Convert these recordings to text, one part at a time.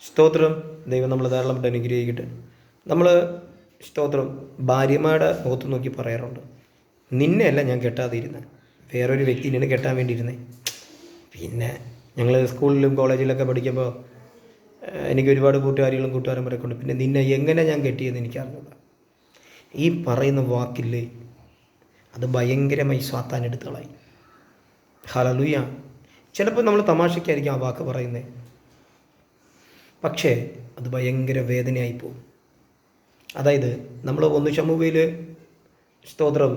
സ്തോത്രം. ദൈവം നമ്മൾ ധാരാളമായിട്ട് അനുഗ്രഹിക്കട്ടെ. നമ്മൾ സ്തോത്രം ഭാര്യമാരുടെ മുഖത്ത് നോക്കി പറയാറുണ്ട്, നിന്നെയല്ല ഞാൻ കെട്ടാതിരുന്നത്, വേറൊരു വ്യക്തിനെയാണ് കെട്ടാൻ വേണ്ടിയിരുന്നത്. പിന്നെ ഞങ്ങൾ സ്കൂളിലും കോളേജിലൊക്കെ പഠിക്കുമ്പോൾ എനിക്ക് ഒരുപാട് കൂട്ടുകാരികളും കൂട്ടുകാരന്മാരൊക്കെ ഉണ്ട്. പിന്നെ നിന്നെ എങ്ങനെ ഞാൻ കെട്ടിയെന്ന് എനിക്കറിഞ്ഞില്ല. ഈ പറയുന്ന വാക്കില്ലേ, അത് ഭയങ്കരമായി സാത്താൻ എടുത്ത് കളയും. ഹല്ലേലൂയ. ചിലപ്പോൾ നമ്മൾ തമാശയ്ക്കായിരിക്കും ആ വാക്ക് പറയുന്നത്, പക്ഷേ അത് ഭയങ്കര വേദനയായി പോകും. അതായത് നമ്മൾ 1 ശമൂവേൽ സ്തോത്രം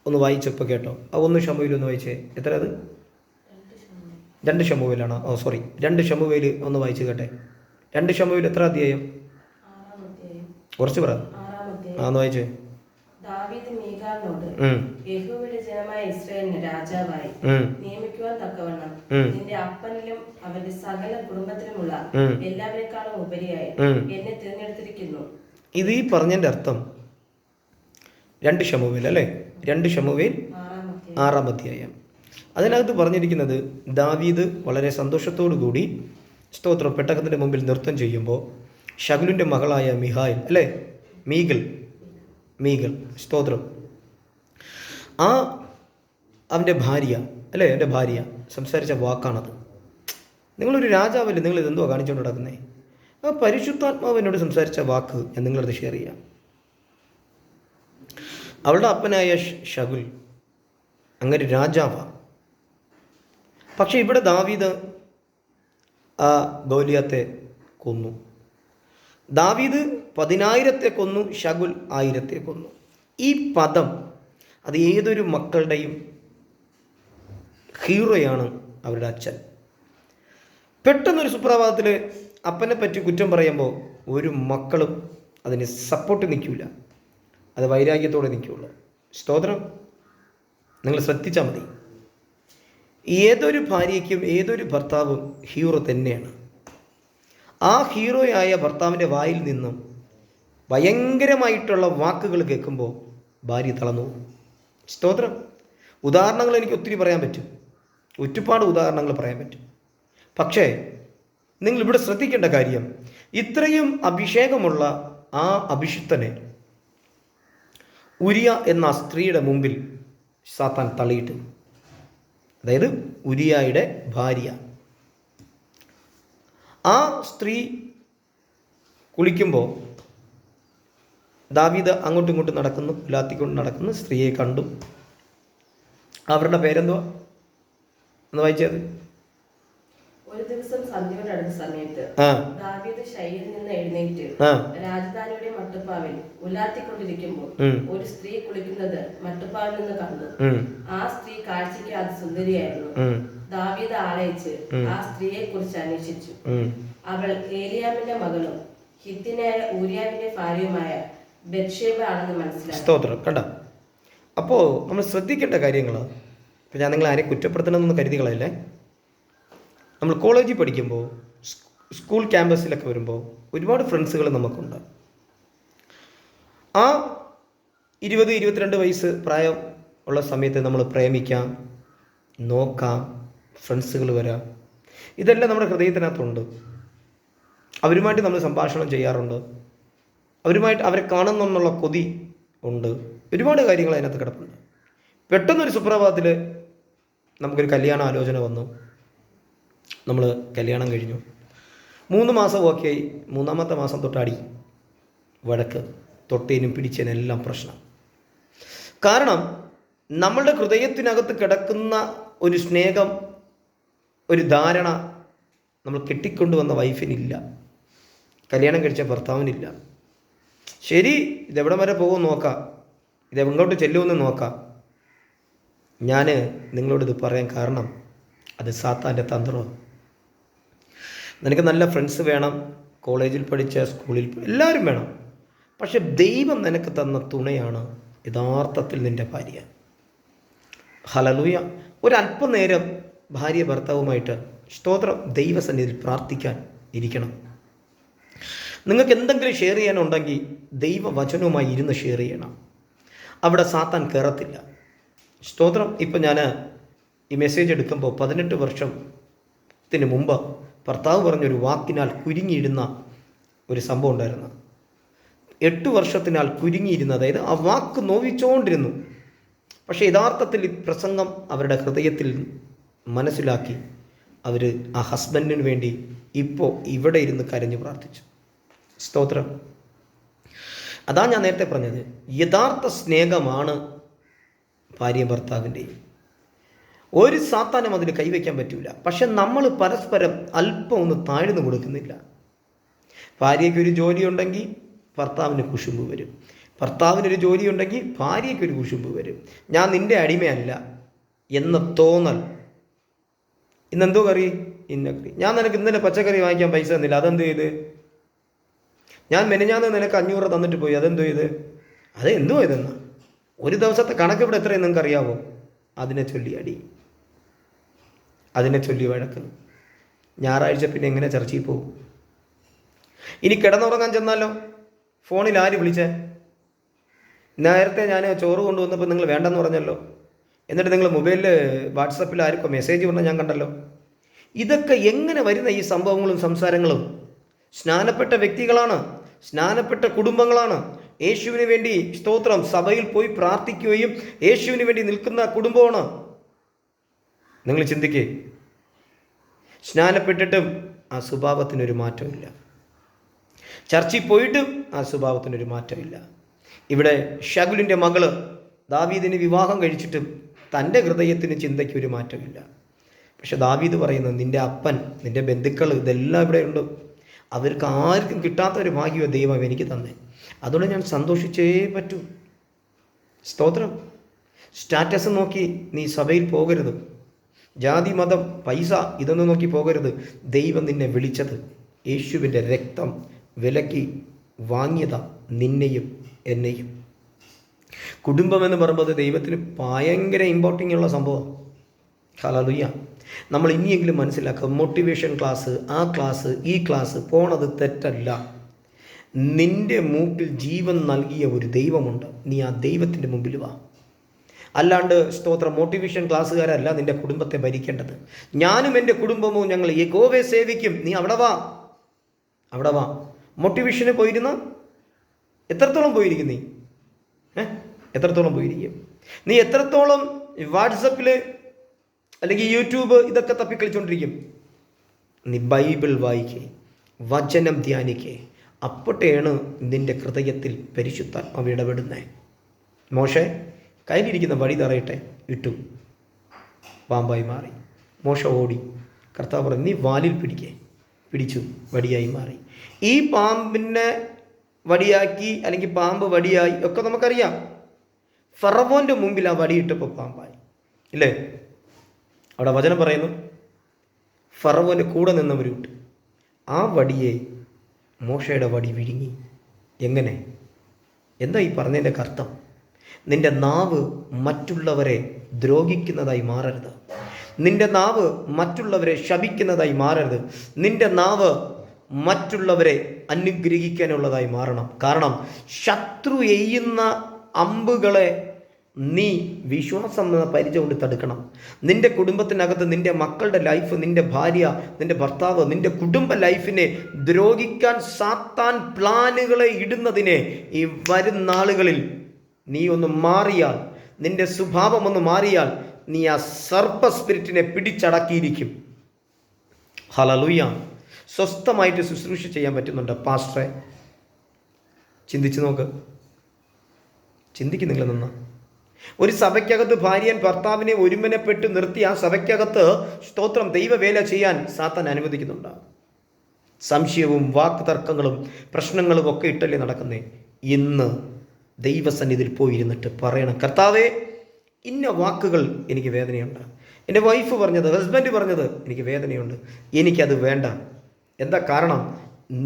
ഒന്ന് വായിച്ചപ്പോൾ കേട്ടോ, ആ 1 ശമൂവേൽ ഒന്ന് വായിച്ചേ. എത്ര അത്? 2 ശമൂവേലാണോ? 2 ശമൂവേൽ ഒന്ന് വായിച്ച് കേട്ടെ. 2 ശമൂവേൽ എത്ര അധ്യായം? കുറച്ച് പറ. ഒന്ന് വായിച്ചേ. ദാവീദ് മീഖാലിനോട്, യഹോവയുടെ ജനമായ ഇസ്രായേലിനെ രാജാവായി നിയമിക്കുവാൻ തക്കവണ്ണം നിന്റെ അപ്പനിലും അവന്റെ സകല കുടുംബത്തിലുമുള്ള എല്ലാവരെക്കാളും ഉപരിയായി എന്നെ തിരഞ്ഞെടുത്തിരിക്കുന്നു. ഇത് ഈ പറഞ്ഞതിന്റെ അർത്ഥം 2 ശമൂവേൽ അല്ലേ? 2 ശമൂവേൽ 6-ാം അധ്യായം. അതിനകത്ത് പറഞ്ഞിരിക്കുന്നത്, ദാവീദ് വളരെ സന്തോഷത്തോടു കൂടി സ്തോത്രം പെട്ടകത്തിന്റെ മുമ്പിൽ നൃത്തം ചെയ്യുമ്പോൾ ശകുലിന്റെ മകളായ മിഹായിൽ അല്ലേ, മീഗൽ സ്തോത്രം, അവൻ്റെ ഭാര്യ അല്ലേ, എൻ്റെ ഭാര്യ സംസാരിച്ച വാക്കാണത്. നിങ്ങളൊരു രാജാവല്ലേ, നിങ്ങൾ ഇതെന്തോ കാണിച്ചുകൊണ്ട് നടക്കുന്നേ? ആ പരിശുദ്ധാത്മാവ് എന്നോട് സംസാരിച്ച വാക്ക് ഞാൻ നിങ്ങളത് ഷെയർ ചെയ്യാം. അവളുടെ അപ്പനായ ശകുൽ അങ്ങനെ രാജാവാണ്. പക്ഷെ ഇവിടെ ദാവീദ് ആ ഗോലിയാത്തെ കൊന്നു. ദാവീദ് 10,000 കൊന്നു, ശകുൽ 1000 കൊന്നു. ഈ പദം അത് ഏതൊരു മക്കളുടെയും ഹീറോയാണ് അവരുടെ അച്ഛൻ. പെട്ടെന്നൊരു സുപ്രഭാതത്തിൽ അപ്പനെ പറ്റി കുറ്റം പറയുമ്പോൾ ഒരു മക്കളും അതിന് സപ്പോർട്ട് നിൽക്കില്ല, അത് വൈരാഗ്യത്തോടെ നിൽക്കുകയുള്ളൂ. സ്തോത്രം. നിങ്ങൾ ശ്രദ്ധിച്ചാൽ മതി, ഏതൊരു ഭാര്യയ്ക്കും ഏതൊരു ഭർത്താവും ഹീറോ തന്നെയാണ്. ആ ഹീറോയായ ഭർത്താവിൻ്റെ വായിൽ നിന്നും ഭയങ്കരമായിട്ടുള്ള വാക്കുകൾ കേൾക്കുമ്പോൾ ഭാര്യ തളർന്നു പോകും. സ്തോത്രം. ഉദാഹരണങ്ങൾ എനിക്ക് ഒത്തിരി പറയാൻ പറ്റും, ഒരുപാട് ഉദാഹരണങ്ങൾ പറയാൻ പറ്റും. പക്ഷേ നിങ്ങൾ ഇവിടെ ശ്രദ്ധിക്കേണ്ട കാര്യം, ഇത്രയും അഭിഷേകമുള്ള ആ അഭിഷിക്തനെ ഉരിയ എന്ന സ്ത്രീയുടെ മുമ്പിൽ സാത്താൻ തള്ളിയിട്ട്, അതായത് ഉരിയായുടെ ഭാര്യ, ആ സ്ത്രീ കുളിക്കുമ്പോൾ ദാവീദ് അങ്ങോട്ടും ഇങ്ങോട്ടും നടക്കുന്നു, ലാത്തിക്കൊണ്ട് നടക്കുന്നു. സ്ത്രീയെ കണ്ടു. അവരുടെ പേരെന്തുവാ എന്ന് വായിച്ചത്? ഒരു ദിവസം സന്ധ്യയോട് അടുത്ത സമയത്ത് ദാവീദ് ശയ്യയിൽ നിന്ന് എഴുന്നേറ്റ് രാജധാനിയുടെ മട്ടുപ്പാവിൽ ഉലാത്തിക്കൊണ്ടിരിക്കുമ്പോൾ ഒരു സ്ത്രീ കുളിക്കുന്നത് മട്ടുപ്പാവിൽ നിന്ന് കണ്ടു. ആ സ്ത്രീ കാഴ്ചയ്ക്ക് അത് സുന്ദരിയായിരുന്നു. ദാവീദ് ആളയച്ച് ആ സ്ത്രീയെ കുറിച്ച് അന്വേഷിച്ചു. അവൾ ഏലിയാമിന്റെ മകളും ഹിത്യനായ ഊരിയാവിന്റെ ഭാര്യയുമായ ബത്ശേബ ആണെന്ന് മനസ്സിലാക്കി. സ്തോത്രം. കണ്ട, അപ്പോൾ നമ്മൾ ശ്രദ്ധിക്കേണ്ട കാര്യങ്ങൾ, ഇപ്പം ഞാൻ നിങ്ങളെ ആരെ കുറ്റപ്പെടുത്തണമെന്ന് കരുതികളല്ലേ. നമ്മൾ കോളേജിൽ പഠിക്കുമ്പോൾ, സ്കൂൾ ക്യാമ്പസിലൊക്കെ വരുമ്പോൾ ഒരുപാട് ഫ്രണ്ട്സുകൾ നമുക്കുണ്ട്. ആ 20-22 വയസ്സ് പ്രായം ഉള്ള സമയത്ത് നമ്മൾ പ്രേമിക്കാം, നോക്കാം, ഫ്രണ്ട്സുകൾ വരാം. ഇതെല്ലാം നമ്മുടെ ഹൃദയത്തിനകത്തുണ്ട്. അവരുമായിട്ട് നമ്മൾ സംഭാഷണം ചെയ്യാറുണ്ട്, അവരുമായിട്ട് അവരെ കാണുന്നെന്നുള്ള കൊതി ഉണ്ട്, ഒരുപാട് കാര്യങ്ങൾ അതിനകത്ത് കിടപ്പുണ്ട്. പെട്ടെന്നൊരു സുപ്രഭാതത്തിൽ നമുക്കൊരു കല്യാണ ആലോചന വന്നു, നമ്മൾ കല്യാണം കഴിഞ്ഞു. 3 മാസം ഓക്കെ ആയി. 3-ാമത്തെ മാസം തൊട്ടടി, വഴക്ക്, തൊട്ടേനും പിടിച്ചേനും എല്ലാം പ്രശ്നം. കാരണം നമ്മളുടെ ഹൃദയത്തിനകത്ത് കിടക്കുന്ന ഒരു സ്നേഹം, ഒരു ധാരണ നമ്മൾ കെട്ടിക്കൊണ്ടുവന്ന വൈഫിനില്ല, കല്യാണം കഴിച്ച ഭർത്താവിനില്ല. ശരി, ഇതെവിടം വരെ പോകുമെന്ന് നോക്കാം, ഇതെങ്ങോട്ട് ചെല്ലുമെന്ന് നോക്കാം. ഞാൻ നിങ്ങളോടിത് പറയാൻ കാരണം അത് സാത്താൻ്റെ തന്ത്രമാണ്. നിനക്ക് നല്ല ഫ്രണ്ട്സ് വേണം, കോളേജിൽ പഠിച്ച, സ്കൂളിൽ എല്ലാവരും വേണം. പക്ഷെ ദൈവം നിനക്ക് തന്ന തുണയാണ് യഥാർത്ഥത്തിൽ നിൻ്റെ ഭാര്യ. ഹല്ലേലൂയ. ഒരല്പനേരം ഭാര്യ ഭർത്താവുമായിട്ട് സ്തോത്രം ദൈവസന്നിധിയിൽ പ്രാർത്ഥിക്കാൻ ഇരിക്കണം. നിങ്ങൾക്ക് എന്തെങ്കിലും ഷെയർ ചെയ്യാനുണ്ടെങ്കിൽ ദൈവവചനവുമായി ഇരുന്ന് ഷെയർ ചെയ്യണം. അവിടെ സാത്താൻ കയറത്തില്ല. സ്തോത്രം. ഇപ്പം ഞാൻ ഈ മെസ്സേജ് എടുക്കുമ്പോൾ 18 വർഷത്തിന് മുമ്പ് ഭർത്താവ് പറഞ്ഞൊരു വാക്കിനാൽ കുരുങ്ങിയിടുന്ന ഒരു സംഭവം ഉണ്ടായിരുന്നു. 8 വർഷത്തിനാൽ കുരുങ്ങിയിരുന്ന, അതായത് ആ വാക്ക് നോവിച്ചുകൊണ്ടിരുന്നു. പക്ഷേ യഥാർത്ഥത്തിൽ ഈ പ്രസംഗം അവരുടെ ഹൃദയത്തിൽ മനസ്സിലാക്കി അവർ ആ ഹസ്ബൻഡിന് വേണ്ടി ഇപ്പോൾ ഇവിടെ ഇരുന്ന് കരഞ്ഞു പ്രാർത്ഥിച്ചു. സ്തോത്രം. അതാ ഞാൻ നേരത്തെ പറഞ്ഞത്, യഥാർത്ഥ സ്നേഹമാണ് ഭാര്യയും ഭർത്താവിൻ്റെയും. ഒരു സാത്താനും അതിൽ കൈവയ്ക്കാൻ പറ്റില്ല. പക്ഷെ നമ്മൾ പരസ്പരം അല്പം ഒന്ന് താഴ്ന്നു കൊടുക്കുന്നില്ല. ഭാര്യയ്ക്കൊരു ജോലിയുണ്ടെങ്കിൽ ഭർത്താവിന് കുശുമ്പ് വരും, ഭർത്താവിനൊരു ജോലിയുണ്ടെങ്കിൽ ഭാര്യയ്ക്കൊരു കുശുമ്പ് വരും. ഞാൻ നിൻ്റെ അടിമയല്ല എന്ന തോന്നൽ. ഇന്നെന്തോ കറി? ഇന്ന കറി. ഞാൻ നിനക്ക് ഇന്നലെ പച്ചക്കറി വാങ്ങിക്കാൻ പൈസ തന്നില്ല, അതെന്തോ ചെയ്ത്? ഞാൻ മെനഞ്ഞാന്ന് നിനക്ക് 500 തന്നിട്ട് പോയി, അതെന്തോ ചെയ്ത്? അതെന്തോ ഇതെന്നാ? ഒരു ദിവസത്തെ കണക്ക് ഇവിടെ എത്രയെന്ന് നിങ്ങൾക്ക് അറിയാവോ? അതിനെ ചൊല്ലി അടി, അതിനെ ചൊല്ലി വഴക്ക്. ഞായറാഴ്ച പിന്നെ എങ്ങനെ ചർച്ചയിൽ പോകും? ഇനി കിടന്നുറങ്ങാൻ ചെന്നാലോ? ഫോണിൽ ആര് വിളിച്ചേ? നേരത്തെ ഞാൻ ചോറ് കൊണ്ടുവന്നപ്പോൾ നിങ്ങൾ വേണ്ടെന്ന് പറഞ്ഞല്ലോ. എന്നിട്ട് നിങ്ങൾ മൊബൈലിൽ വാട്സപ്പിൽ ആർക്കോ മെസ്സേജ് പറഞ്ഞാൽ ഞാൻ കണ്ടല്ലോ. ഇതൊക്കെ എങ്ങനെ വരുന്ന ഈ സംഭവങ്ങളും സംസാരങ്ങളും? സ്നാനപ്പെട്ട വ്യക്തികളാണ്, സ്നാനപ്പെട്ട കുടുംബങ്ങളാണ്. യേശുവിന് വേണ്ടി സ്തോത്രം സഭയിൽ പോയി പ്രാർത്ഥിക്കുകയും യേശുവിന് വേണ്ടി നിൽക്കുന്ന കുടുംബമാണ്. നിങ്ങൾ ചിന്തിക്കേ, സ്നാനപ്പെട്ടിട്ടും ആ സ്വഭാവത്തിനൊരു മാറ്റമില്ല. ചർച്ചിൽ പോയിട്ടും ആ സ്വഭാവത്തിനൊരു മാറ്റമില്ല. ഇവിടെ ശകുലിൻ്റെ മകള് ദാവീദിന് വിവാഹം കഴിച്ചിട്ടും തൻ്റെ ഹൃദയത്തിന് ചിന്തയ്ക്ക് ഒരു മാറ്റമില്ല. പക്ഷെ ദാവീദ് പറയുന്നത്, നിൻ്റെ അപ്പൻ, നിൻ്റെ ബന്ധുക്കൾ ഇതെല്ലാം ഇവിടെ ഉണ്ട്, അവർക്ക് ആർക്കും കിട്ടാത്തൊരു ഭാഗ്യമോ ദൈവം എനിക്ക് തന്നെ. അതുകൊണ്ട് ഞാൻ സന്തോഷിച്ചേ പറ്റൂ. സ്തോത്രം. സ്റ്റാറ്റസ് നോക്കി നീ സഭയിൽ പോകരുത്. ജാതി, മതം, പൈസ ഇതൊന്നും നോക്കി പോകരുത്. ദൈവം നിന്നെ വിളിച്ചത് യേശുവിൻ്റെ രക്തം വിലക്കി വാങ്ങിയതാ നിന്നെയും എന്നെയും. കുടുംബമെന്ന് പറയുമ്പോൾ ദൈവത്തിന് ഭയങ്കര ഇമ്പോർട്ടിംഗ് ഉള്ള സംഭവം. ഹല്ലേലൂയ. നമ്മൾ ഇനിയെങ്കിലും മനസ്സിലാക്കുക, മോട്ടിവേഷൻ ക്ലാസ്, ആ ക്ലാസ്, ഈ ക്ലാസ് പോണത് തെറ്റല്ല. നിൻ്റെ മൂക്കിൽ ജീവൻ നൽകിയ ഒരു ദൈവമുണ്ട്. നീ ആ ദൈവത്തിൻ്റെ മുമ്പിൽ വാ. അല്ലാണ്ട് സ്തോത്രം മോട്ടിവേഷൻ ക്ലാസ്സുകാരല്ല നിൻ്റെ കുടുംബത്തെ ഭരിക്കേണ്ടത്. ഞാനും എൻ്റെ കുടുംബവും ഞങ്ങൾ യഹോവയെ സേവിക്കും. നീ അവിടെ വാ, അവിടെ വാ. മോട്ടിവേഷന് പോയിരുന്ന എത്രത്തോളം പോയിരിക്കും നീ? എത്രത്തോളം പോയിരിക്കും നീ? എത്രത്തോളം വാട്സപ്പിൽ അല്ലെങ്കിൽ യൂട്യൂബ് ഇതൊക്കെ തപ്പിക്കളിച്ചുകൊണ്ടിരിക്കും? നീ ബൈബിൾ വായിക്കേ, വചനം ധ്യാനിക്കേ. അപ്പോഴാണ് നിൻ്റെ ഹൃദയത്തിൽ പരിശുദ്ധാത്മാവ് ഇടപെടുന്നേ. മോശെ കയ്യിലിരിക്കുന്ന വടി തറയട്ടെ, ഇട്ടു, പാമ്പായി മാറി. മോശ ഓടി. കർത്താവ് പറഞ്ഞു, നീ വാലിൽ പിടിക്കേ, പിടിച്ചു, വടിയായി മാറി. ഈ പാമ്പിനെ വടിയാക്കി അല്ലെങ്കിൽ പാമ്പ് വടിയായി ഒക്കെ നമുക്കറിയാം. ഫറവോൻ്റെ മുമ്പിൽ ആ വടിയിട്ടപ്പോൾ പാമ്പായി, ഇല്ലേ? അവിടെ വചനം പറയുന്നു, ഫറവോൻ്റെ കൂടെ നിന്നവരുണ്ട്. ആ വടിയെ മോശയുടെ വടി വിഴുങ്ങി. എങ്ങനെ? എന്താ ഈ പറഞ്ഞതിൻ്റെ അർത്ഥം? നിൻ്റെ നാവ് മറ്റുള്ളവരെ ദ്രോഹിക്കുന്നതായി മാറരുത്. നിൻ്റെ നാവ് മറ്റുള്ളവരെ ശപിക്കുന്നതായി മാറരുത്. നിൻ്റെ നാവ് മറ്റുള്ളവരെ അനുഗ്രഹിക്കാനുള്ളതായി മാറണം. കാരണം ശത്രു എയ്യുന്ന അമ്പുകളെ നീ വിശ്വാസം എന്ന പരിചയം കൊണ്ട് തടുക്കണം. നിൻ്റെ കുടുംബത്തിനകത്ത് നിൻ്റെ മക്കളുടെ ലൈഫ്, നിൻ്റെ ഭാര്യ, നിൻ്റെ ഭർത്താവ്, നിൻ്റെ കുടുംബ ലൈഫിനെ ദ്രോഹിക്കാൻ സാത്താൻ പ്ലാനുകളെ ഇടുന്നതിനെ ഈ വരും നാളുകളിൽ നീ ഒന്ന് മാറിയാൽ, നിൻ്റെ സ്വഭാവം ഒന്ന് മാറിയാൽ, നീ ആ സർപ്പ സ്പിരിറ്റിനെ പിടിച്ചടക്കിയിരിക്കും. ഹല്ലേലൂയ. സ്വസ്ഥമായിട്ട് ശുശ്രൂഷ ചെയ്യാൻ പറ്റുന്നുണ്ട് പാസ്റ്ററെ? ചിന്തിച്ച് നോക്ക്, ചിന്തിക്കും നിങ്ങൾ നിന്ന്. ഒരു സഭയ്ക്കകത്ത് ഭാര്യൻ ഭർത്താവിനെ ഒരുമനപ്പെട്ട് നിർത്തി ആ സഭയ്ക്കകത്ത് സ്തോത്രം ദൈവവേല ചെയ്യാൻ സാത്താൻ അനുവദിക്കുന്നുണ്ട്. സംശയവും വാക്ക് തർക്കങ്ങളും പ്രശ്നങ്ങളും ഒക്കെ ഇട്ടല്ലേ നടക്കുന്നേ. ഇന്ന് ദൈവസന്നിധിയിൽ പോയിരുന്നിട്ട് പറയണം, കർത്താവേ, ഇന്ന വാക്കുകൾ എനിക്ക് വേദനയുണ്ട്. എൻ്റെ വൈഫ് പറഞ്ഞത്, ഹസ്ബൻഡ് പറഞ്ഞത് എനിക്ക് വേദനയുണ്ട്. എനിക്കത് വേണ്ട. എന്താ കാരണം?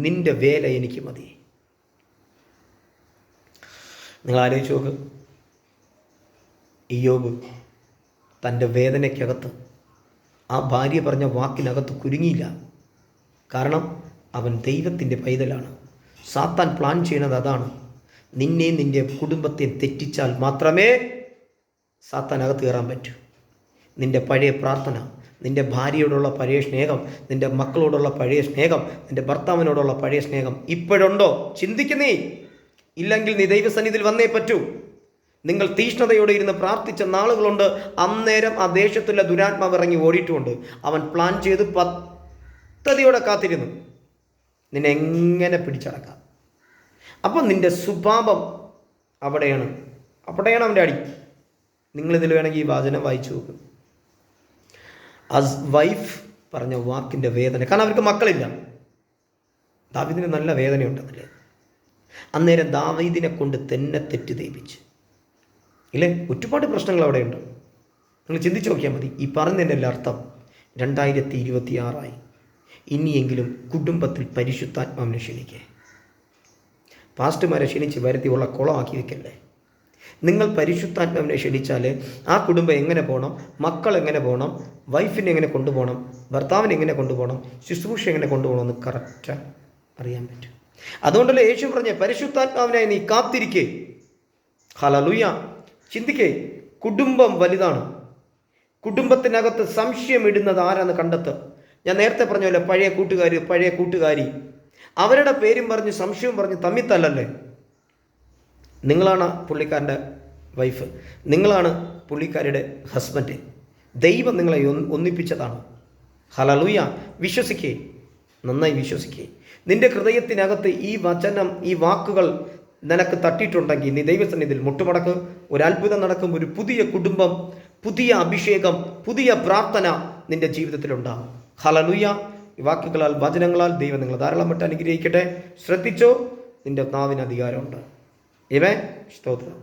നിൻ്റെ വേല എനിക്ക് മതി. നിങ്ങൾ ആലോചിച്ച് നോക്ക്. ഇയ്യോബ് തൻ്റെ വേദനയ്ക്കകത്ത് ആ ഭാര്യ പറഞ്ഞ വാക്കിനകത്ത് കുരുങ്ങിയില്ല. കാരണം അവൻ ദൈവത്തിൻ്റെ പൈതലാണ്. സാത്താൻ പ്ലാൻ ചെയ്യുന്നത് അതാണ്. നിന്നെ നിൻ്റെ കുടുംബത്തെ തെറ്റിച്ചാൽ മാത്രമേ സാത്താൻ അകത്ത് കയറാൻ പറ്റൂ. നിൻ്റെ പഴയ പ്രാർത്ഥന, നിൻ്റെ ഭാര്യയോടുള്ള പഴയ സ്നേഹം, നിൻ്റെ മക്കളോടുള്ള പഴയ സ്നേഹം, നിൻ്റെ ഭർത്താവിനോടുള്ള പഴയ സ്നേഹം ഇപ്പോഴുണ്ടോ? ചിന്തിക്കുന്നേ. ഇല്ലെങ്കിൽ നീ ദൈവസന്നിധിയിൽ വന്നേ പറ്റൂ. നിങ്ങൾ തീഷ്ണതയോടെ ഇരുന്ന് പ്രാർത്ഥിച്ച നാളുകളുണ്ട്. അന്നേരം ആ ദേശത്തുള്ള ദുരാത്മാവ് ഇറങ്ങി ഓടിയിട്ടുമുണ്ട്. അവൻ പ്ലാൻ ചെയ്ത് പദ്ധതിയോടെ കാത്തിരുന്നു നിന്നെ എങ്ങനെ പിടിച്ചടക്കാം. അപ്പം നിൻ്റെ സ്വഭാവം അവിടെയാണ് അവൻ്റെ അടി. നിങ്ങളിതിൽ വേണമെങ്കിൽ ഈ വാചനം വായിച്ചു നോക്കും. വൈഫ് പറഞ്ഞ വാക്കിൻ്റെ വേദന, കാരണം അവർക്ക് മക്കളില്ല. ദാവീദിന് നല്ല വേദനയുണ്ടെന്നല്ലേ. അന്നേരം ദാവീദിനെ കൊണ്ട് തന്നെ തെറ്റ് ദയിപ്പിച്ച് ഇല്ലേ. ഒരുപാട് പ്രശ്നങ്ങൾ അവിടെയുണ്ട്. നിങ്ങൾ ചിന്തിച്ച് നോക്കിയാൽ മതി. ഈ പറഞ്ഞതിൻ്റെ അർത്ഥം 2026 ഇനിയെങ്കിലും കുടുംബത്തിൽ പരിശുദ്ധാത്മാവിനെ ക്ഷണിക്കേ. പാസ്റ്റർമാരെ ക്ഷണിച്ച് വരുത്തി ഉള്ള കുളമാക്കി വെക്കല്ലേ. നിങ്ങൾ പരിശുദ്ധാത്മാവിനെ ക്ഷണിച്ചാൽ ആ കുടുംബം എങ്ങനെ പോകണം, മക്കൾ എങ്ങനെ പോകണം, വൈഫിനെ എങ്ങനെ കൊണ്ടുപോകണം, ഭർത്താവിനെ എങ്ങനെ കൊണ്ടുപോകണം, ശുശ്രൂഷ എങ്ങനെ കൊണ്ടുപോകണമെന്ന് കറക്റ്റ് അറിയാൻ പറ്റും. അതുകൊണ്ടല്ലേ യേശു പറഞ്ഞ പരിശുദ്ധാത്മാവിനായി നീ കാത്തിരിക്കേ. ഹല്ലേലൂയ. ചിന്തിക്കേ. കുടുംബം വലുതാണ്. കുടുംബത്തിനകത്ത് സംശയം ഇടുന്നത് ആരാന്ന് കണ്ടെത്തുക. ഞാൻ നേരത്തെ പറഞ്ഞ പോലെ പഴയ കൂട്ടുകാരി അവരുടെ പേരും പറഞ്ഞ് സംശയവും പറഞ്ഞ് തമ്മിത്തല്ലല്ലേ. നിങ്ങളാണ് പുള്ളിക്കാരൻ്റെ വൈഫ്, നിങ്ങളാണ് പുള്ളിക്കാരിയുടെ ഹസ്ബൻഡ്. ദൈവം നിങ്ങളെ ഒന്നിപ്പിച്ചതാണ്. ഹല്ലേലൂയ. വിശ്വസിക്കേ, നന്നായി വിശ്വസിക്കേ. നിന്റെ ഹൃദയത്തിനകത്ത് ഈ വചനം, ഈ വാക്കുകൾ നിനക്ക് തട്ടിയിട്ടുണ്ടെങ്കിൽ നീ ദൈവസന്നിധിയിൽ മുട്ടുമടക്ക്. ഒരു അത്ഭുതം നടക്കും. ഒരു പുതിയ കുടുംബം, പുതിയ അഭിഷേകം, പുതിയ പ്രാർത്ഥന നിന്റെ ജീവിതത്തിലുണ്ടാകും. ഹല്ലേലൂയ. ഈ വാക്കുകളാൽ, വചനങ്ങളാൽ ദൈവം നിങ്ങളെ ധാരാളമായിട്ട് അനുഗ്രഹിക്കട്ടെ. ശ്രദ്ധിച്ചോ, നിന്റെ നാവിന് അധികാരമുണ്ട്. ഇവൻ സ്തോത്രം.